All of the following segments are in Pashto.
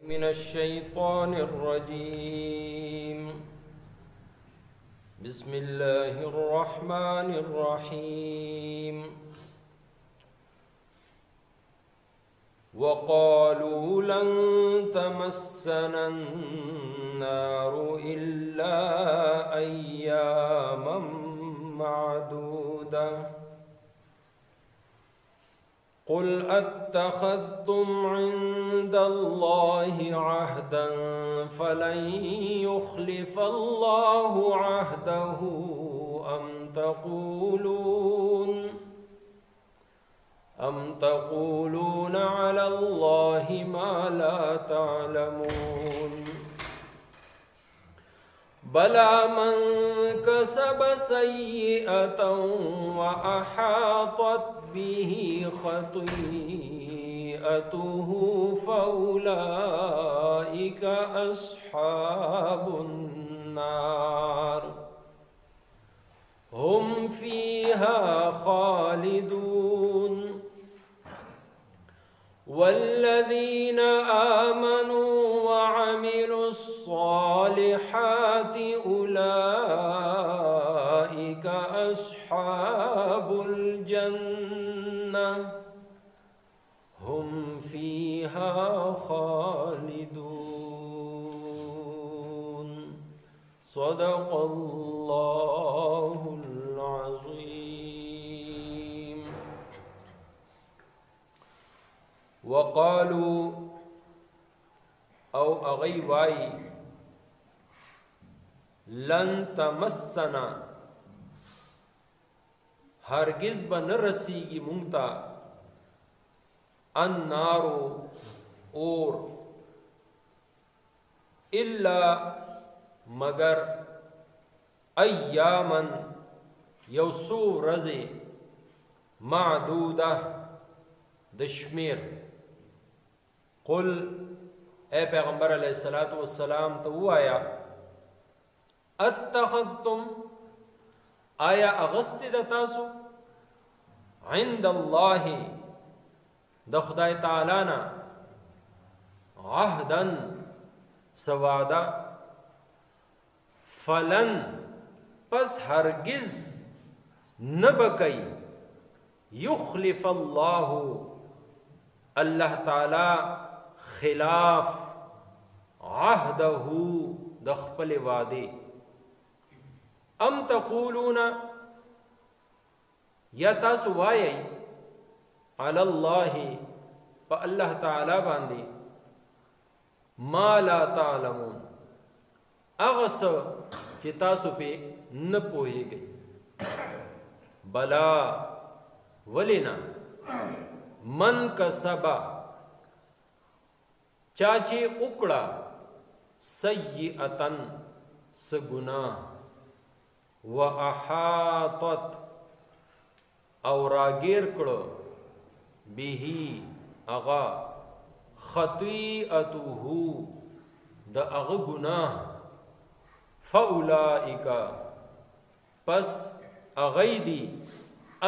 من الشيطان الرجيم بسم الله الرحمن الرحيم وقالوا لن تمسنا النار إلا أياما معدودة قل أتخذتم عند الله عهدا فلن يخلف الله عهده أم تقولون على الله ما لا تعلمون بلى من كسب سيئة وأحاطت به خطيئته فأولئك أصحاب النار هم فيها خالدون والذين آمنوا وعملوا الصالحات أولئك أصحاب الجنة هم فيها خالدون صدق الله العظيم. وقالوا او اغیوائی لن تمسنا ہرگز بن رسیگی مونگتا النارو اور الا مگر ایامن یوسو رزے معدودہ دشمیر. قل اے پیغمبر علیہ السلام تو وہ آیا اتخذتم آیا اغسطی دتاسو عند اللہ د خدای تعالینا عہدن سوادا فلن پس ہرگز نبکی یخلف اللہ اللہ تعالی خلاف عہدہ دخپل وعدے. ام تقولون یا تاسو وایئی علی اللہ پا اللہ تعالی باندے ما لا تعلمون اغس چی تاسو پہ نپوہے گئی. بلا ولینا من کسبا چاچے اکڑا سیئتن سگناہ و احاطت اور راگیر کڑو بیہی اغا خطیئتہو دا اغ گناہ فاولائکا پس اغیدی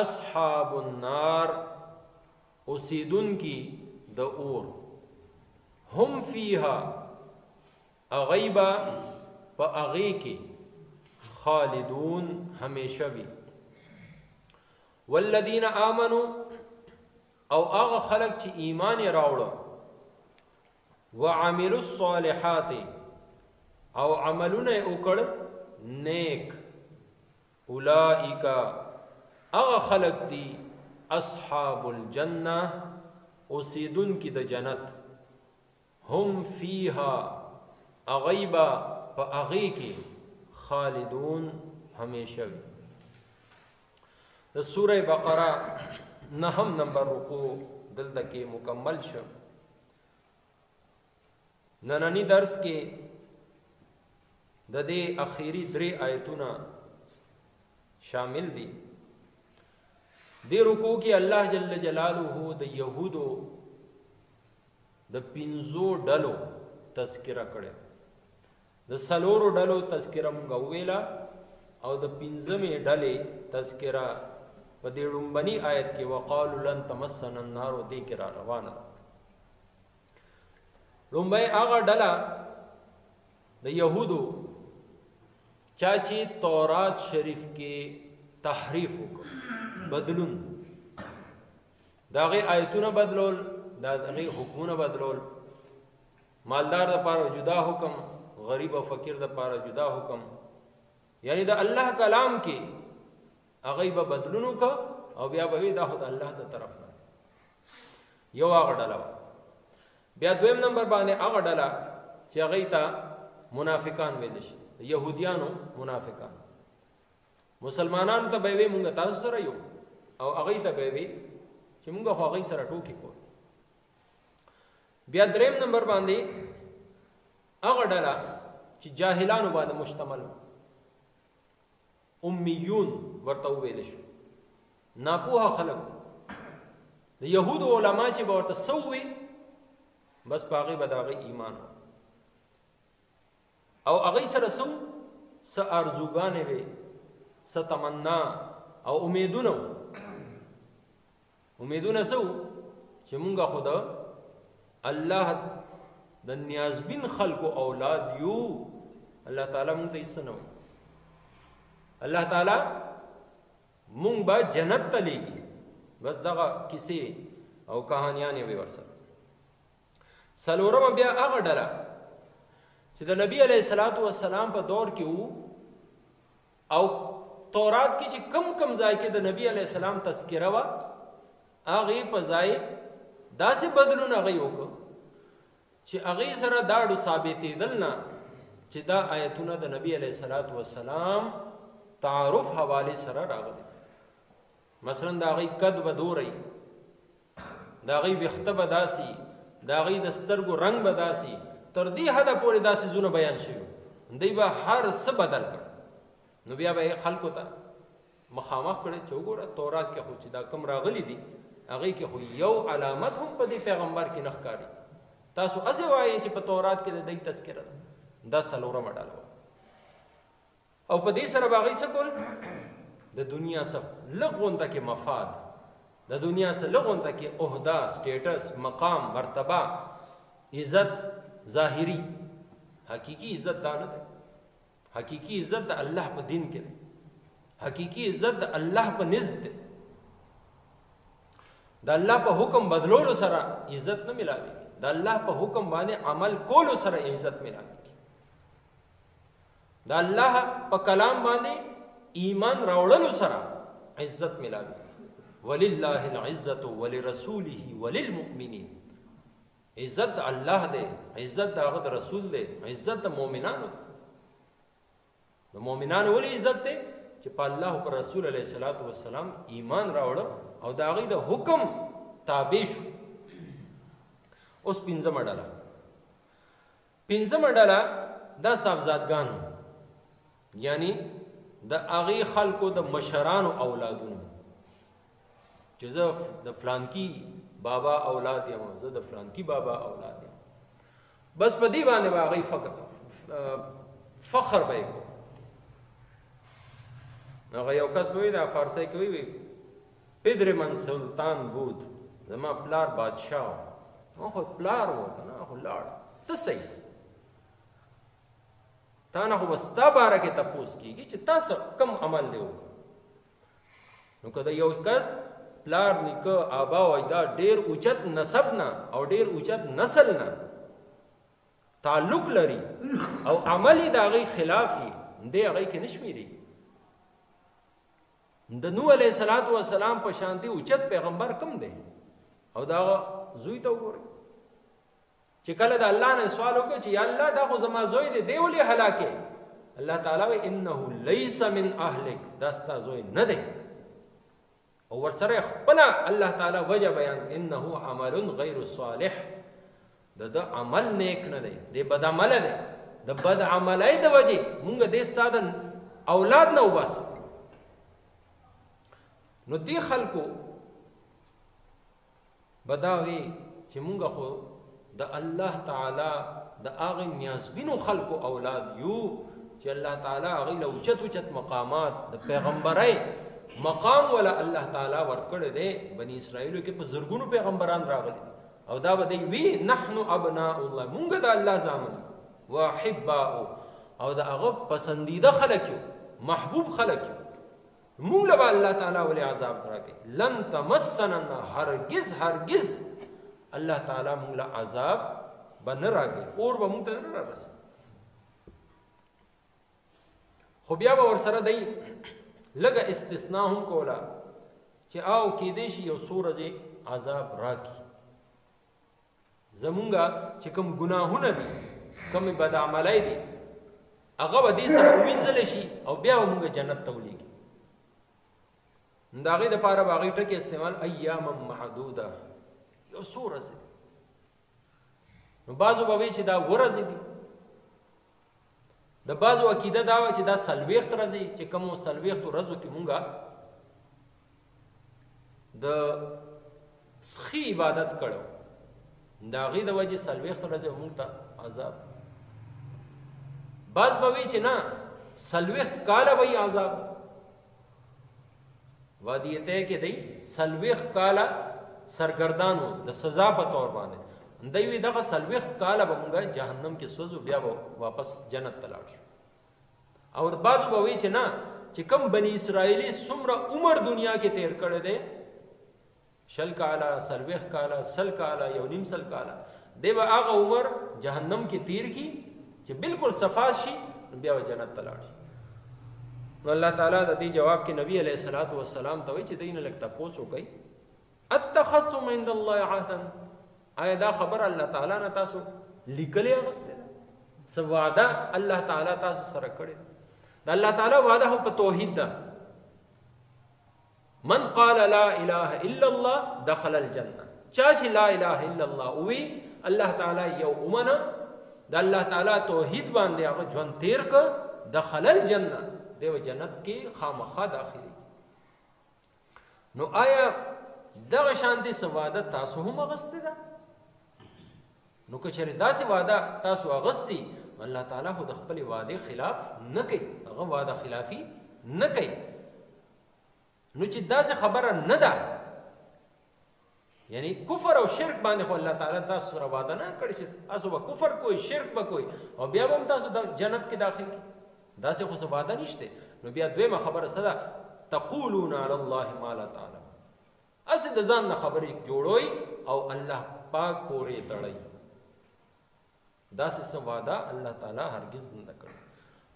اصحاب النار اسیدن کی دا اور ہم فیہا اغیبا پا اغی کی خالدون ہمیشہ بھی. والذین آمنوا او آغا خلق چی ایمان راوڑا وعملوا الصالحات او عملون اکڑ نیک اولئیکا آغا خلق دی اصحاب الجنہ اسیدن کی دا جنت ہم فیہا اغیبا پا اغی کی خالدون ہمیشہ بھی. سورہ بقرہ نہم نمبر رکو دلتا کے مکمل شو. ننانی درس کے دے اخیری درے آیتونا شامل دی. دے رکو کی اللہ جل جلالہ دا یہودو دا پینزو ڈلو تذکرہ کرے. دا سلورو ڈلو تذکرہ مونگا ویلا او دا پینزمی ڈلے تذکرہ و دی رنبنی آیت کے وقالو لن تمسن النار دے کرا روانا. لومبای هغه ډله د یهودو چا چې تورات شریف کې تحریف وکړ بدلون د هغې آیتونه بدلول د هغې حکمونه بدلول مالدار دپاره جدا حکم غریب او فقیر دپاره جدا حکم یعنی د الله کلام کې هغې به بدلون وکړه او بیا به وي دا خو د الله د طرف نه یو هغه ډله وه بیا دویم نمبر باندې هغه ډله چې هغې ته منافقان ویلی شي یهودیانو منافقان مسلمانانو ته به وي مونږ تاسو سره یو او هغې ته به وي چې مونږ خو هغې سره ټوکې کول بیا دریم نمبر باندې هغه ډله چې جاهلانو باندې مشتمل امیون ورته وویلی شو ناپوهه خلک د یهودو علما چې به ورته څه ووي بس په هغې به د هغې ایمان او هغې سره څه ارزوګانې وې څه تمنا او امیدونه امیدونه څه چې مونږ خو د الله د نیازبین خلکو اولاد یو الله تعالی مونږ ته هېڅ نه وایي الله تعالی مونږ به جنت ته لیږي بس دغه کیسې او کهانیانې وې ورسره څلورمه بیا هغه ډله چې د نبی علیه الصلاۃ والسلام په دور کې وو او تورات کې چې کم کم ځای کې د نبی علیه السلام تذکره وه هغې په ځای داسې بدلون هغې وکړه چې هغې سره دا ډو ثابتېدل نه چې دا آیتونه د نبی علیه الصلاۃ والسلام تعارف حوالې سره راغلي مثلا د هغې قد به دوری د هغې ویښته به داسې د هغې د سترګو رنګ به داسې تر دې حده پورې دا څیزونه بیان شوي دوی به هر څه بدل کړ نو بیا به یې خلکو ته مخامخ کړی چې وګوره تورات کې خو چې دا کم راغلي دي هغې کې خو یو علامت هم په دې پیغمبر کې نه ښکاري تاسو هسې وایئ چې په تورات کې د دوی تذکره ده دا څلورمه ډله وه او په دې سره به هغوی څه کول د دنیا څه لږ غونده کې مفاد د دنیا څه لږ غونده کې عهده سټیټس مقام مرتبه عزت ظاهری حقیقی عزت دا نه دی حقیقی عزت د الله په دین کې دی حقیقی عزت د الله په نزد دی د الله په حکم بدلولو سره عزت نه ملاوي د الله په حکم باندې عمل کولو سره عزت ملاوي د الله په کلام باندې ایمان راوړلو سره عزت ملاوي ولله العزة ولرسوله وللمؤمنین عزت الله دی عزت د هغه د رسول دی عزت د مؤمنانو دی د مؤمنانو ولې عزت دی چې په الله او پر رسول علیه الصلاۃ والسلام ایمان راوړه او د هغې د حکم تابع شو اوس پنځمه ډله دا صاحبزادګان یعنی د هغې خلکو د مشرانو اولادونو چې زه د فلانکی بابا اولاد یم زه د فلانکی بابا اولاد یم بس په دې باندې به هغې فخر به یې کو هغه یو کس به وي دا فارسی کې وي پدر من سلطان بود زما پلار بادشاه و خو پلار و که نه خو لاړ ته صحیح تا نه خو به ستا باره کې تپوس کېږي چې تاسو کم عمل دی وکړه نو که د یو کس پلار نیکه آبا و اجداد ډېر اوچت نسب نه او ډېر اوچت نسل نه تعلق لري او عمل یې د هغې خلاف وي دی هغې کې نه شمېرېږي د نوح علیه السلام په شانتي اوچت پیغمبر کم دی او د هغه زوی ته وګورئ چې کله د الله نه سوال وکړو چې یا الله دا خو زما زوی دی دی ولې هلاکې الله تعالی وایي انه لیس من اهلک دا ستا زوی نه دی او ورسره خپله الله تعالی وجه بیان انه عمل غیر صالح د عمل نیک نه دی دی بد عمله دی د بد عملۍ د وجې مونږ دې ستا د اولاد نه وباسو نو دې خلکو به دا وي چې مونږ خو د الله تعالی د هغې نیازبینو خلکو اولاد یو چې الله تعالی هغې له اوچت اوچت مقامات د پیغمبرۍ مقام ولا الله تعالی ورکړی دی بني اسرائیلو کې په زرګونو پیغمبران راغلي او دا به دی وی نحنو ابناء الله، مونږ د الله زامن واحباء او د هغه پسندیده خلک یو، محبوب خلک یو. مونږ له الله تعالی ولې عذاب راکړي؟ لن تمسنا، هرگز هرگز الله تعالی مونږ له عذاب به نه راکړي، اور به مونږ ته نه رارسي. خو بیا به ورسره دی لږه استثناء هم کوله چې او کېدی شي یو څو ورځې عذاب راکړي. زمونږه چې کوم ګناهونه دي، کومې بدعملی دي، هغه به دې سره ووینځلی شي او بیا به مونږ جنت ته ولیږي. د هغې دپاره به هغې ټکې استعمال ایاما محدوده، یو څو ورځې. نو بعضو به وایي چې دا ورځې دي، د بعضو عقیده دا وه چې دا 40 ورځې چې کومو 40 ورځو کې مونږ د سخي عبادت کړو، د هغې د وجې 40 ورځې مونږ ته عذاب. بعض به وایي چې نه 40 کاله به یې عذاب. وادیته کې دی 40 کاله سرګردان وو د سزا په طور باندې. دی وی دغه 40 کاله به مونږ جهنم کې سوځو، بیا به واپس جنت ته لاړ شو. او بعضو به وایي چې نه، چې کوم بني اسرائیلي څومره عمر دنیا کې تیر کړی دی، 60 کاله 40 کاله 100 کاله 1.5 کاله، دی به هغه عمر جهنم کې تیر کی چې بالکل صفا شي، بیا به جنت ته لاړ شي. نو الله تعالی د دې جواب کې نبی علیه الصلاۃ والسلام ته وایي چې دین لږ تپوس وکړئ، اتخذتم عند الله عهدا، آیا دا خبر الله تعالی نه تاسو لیکلې اغوستې ده؟ څه وعده الله تعالی تاسو سره کړې ده؟ د الله تعالی وعده خو په توحید ده. من قال لا اله الا الله دخل الجنه، چا چې لا اله الا الله وی الله تعالی یو اومنه، د الله تعالی توحید باندې هغه ژوند تیر ک، دخل الجنه، دیو جنت کې خامخا داخلي. نو آیا دغه شانتي څه وعده تاسو هم اغوستې ده؟ نو که چېرې داسې وعده تاسو اغوستي، الله تعالی خو د خپلې وعدې خلاف نه کوي، هغه وعده خلافي نه کوي. نو چې داسې خبره نه ده، یعنی کفر او شرک باندې خو الله تعالی تاسو سره وعده نه کړی چې تاسو به کفر کوئ، شرک به کوئ او بیا به هم تاسو د جنت کې داخل کړي. داسې خو څه وعده نشته. نو بیا دویمه خبره څه ده؟ تقولون علی الله ما لا تعلمون، هسې د ځان نه خبرې جوړوئ او الله پاک پورې تړئ. داسې څه وعده الله تعالی هرگز نه ده کړې.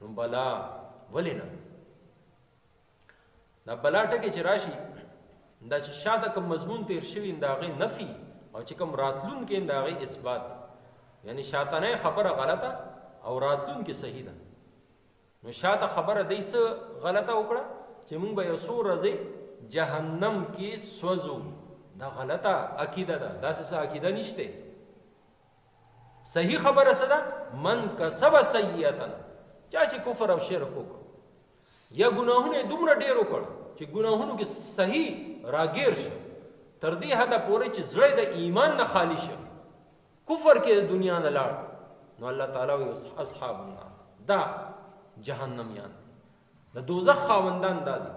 نو بلا ولې نه؟ دا بلا ټکې چې راشي، دا چې شاته کوم مضمون تیر شوي د هغې نفي او چې کوم راتلونکي د هغې اثبات، یعنی شاتنۍ خبره غلطه او راتلونکې صحیح ده. نو شاته خبره دی څه غلطه وکړه چې مونږ به یو څو ورځې جهنم کې سوځو، دا غلطه عقیده ده، داسې څه عقیده نشته. صحیح خبره څه ده؟ من کسب سیئه، چا چې کفر او شرک وکړ یا ګناهونه دومره ډېر وکړ چې ګناهونو کې صحیح راګیر شو، تر دې حده پورې چې زړه د ایمان نه خالی شو، کفر کې د دنیا نه لاړ، نو الله تعالی وایي اصحاب النار، دا جهنمیان دي، د دوزخ خاوندان دا دي.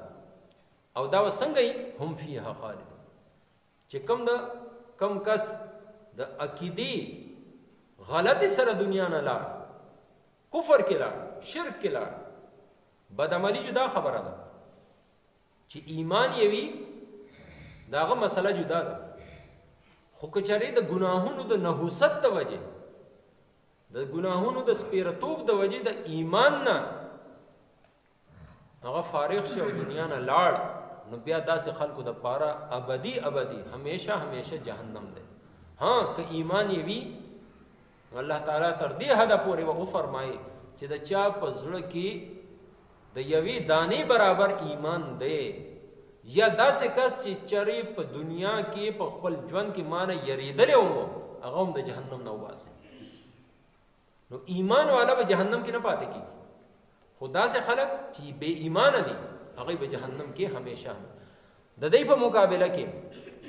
او دا به څنګه یي؟ هم فیها خالدون، چې کم کس د عقیدې غلطی سره دنیا نه لاړ، کفر کې لاړ، شرک کې لاړ، بدعملي جدا خبره ده. چې ایمان یې وي دا هغه مسله جدا ده. خو که چېرې د ګناهونو د نحوست د وجې، د ګناهونو د سپېرتوب د وجې د ایمان نه هغه فارغ شي او دنیا نه لاړ، نو بیا داسې خلکو د پاره ابدي همیشه جهنم دی. ها که ایمان یې وي، الله تعالی تر دې حده پورې به وفرمایي چې د چا په زړه کې د یوې دانې برابر ایمان دی، یا داسې کس چې چرې په دنیا کې په خپل ژوند کې مانه یریدلی و، هغه هم د جهنم نه وباسي. نو ایمان والا به جهنم کې نه پاتې کېږي. خو داسې خلک چې بې ایمانه دي، هغوی به جهنم کې همیشه د دې په مقابله کې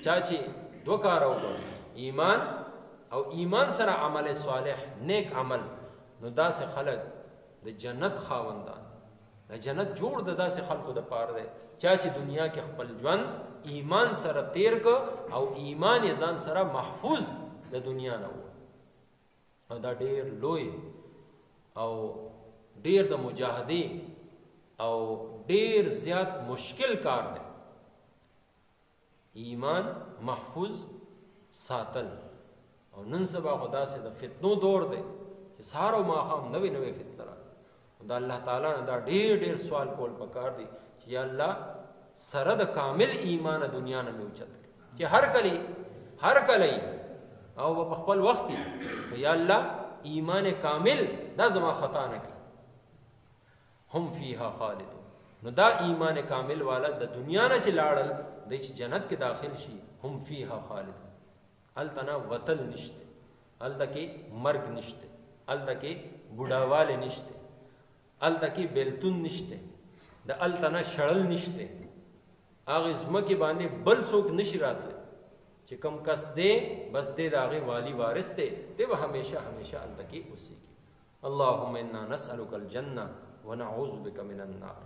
چا چې دو کاره وکړ، ایمان او ایمان سره عمل صالح، نیک عمل، نو داسې خلک د جنت خاوندان، د جنت جوړ د داسې خلکو د پاره دی چا چې دنیا کې خپل ژوند ایمان سره تیر کو او ایمان یې ځان سره محفوظ د دنیا نه و او دا ډیر لوی او ډیر د مجاهدې او ډیر زیات مشکل کار دی ایمان محفوظ ساتل او نن سبا خدا سے د فتنو دور دی چې سهار او ماښام نوې نوې فتنه راځي دا الله تعالی نه دا ډیر ډیر سوال کول پکار دی چې یا الله سره د کامل ایمان دنیا نه مې اوچت چې هر کله او په خپل وخت یا الله ایمان کامل دا زما خطا نه کی هم فیها خالدون نو دا ایمان کامل والا د دنیا نه چې لاړل د جنت کې داخل شي هم فیها خالدون التنا وتل نشته التکی مرګ نشته التکی بوډاواله نشته التکی بیلتون نشته د التنا شړل نشته هغه زمکه باندې بل څوک نشي راتلی چې کم کس دے بس دے داغه والی وارث ته دی به همیشه التکی اوسیږي اللهم انا نسألك الجنه ونعوذ بك من النار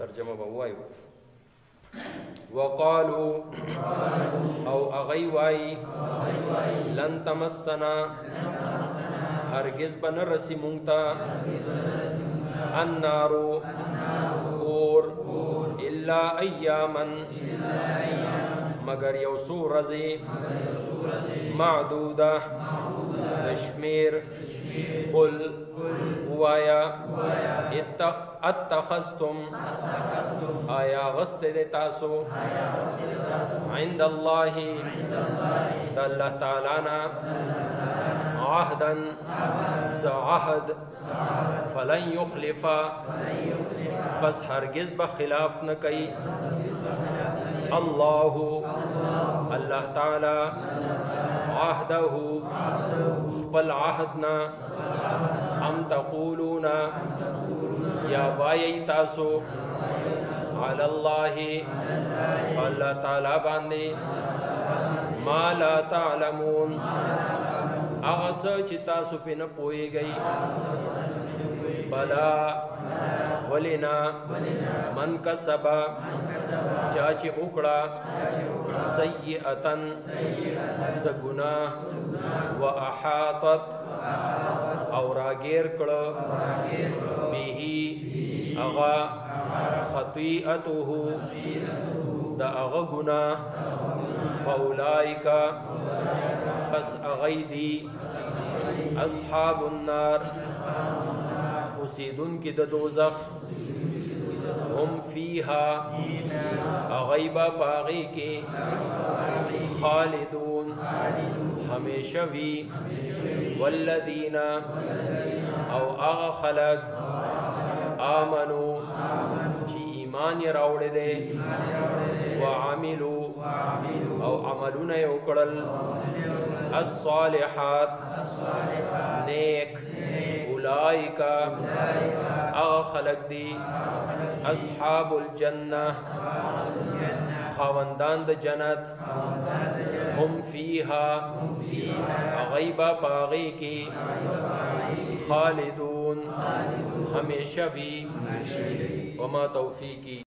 ترجمه بوایو وقالوا او اغي واي لن تمسنا هرگز بن رسی مونتا النار اور الا ایاما مگر یوسو رزی معدوده نشمیر قل وایا اتخذتم آیا غصد تاسو عند اللہ دا اللہ تعالینا عہدا سعہد فلن یخلفا بس ہرگز بخلاف نکی اللہ تعالی عہدہ خپل عہدنا ام تقولون یا وای تاسو علی اللہ اللہ تعالی باندې ما لا تعلمون اغس چې تاسو په نه پوهیږئ بلا ولنا من کسب چا چې وکړه سیئه سګنا واحاطت او راګیر کړه به اغا خطیئته دا اغا گناہ فاولائک پس اغیدی اصحاب النار اسیدن کی دا دوزخ هم فیہا اغیبا پاغی کے خالدون ہمیشہ وی والذین او اغا خلق آمنو چی ایمان یا راوڑے دے وعملو او عملون یوکڑل الصالحات نیک اولائکا اغا خلق دی اصحاب الجنہ خاوندان د جنت هم فیہا غیبہ پاغی کی خالدون ہمیشہ بھی وما توفیقی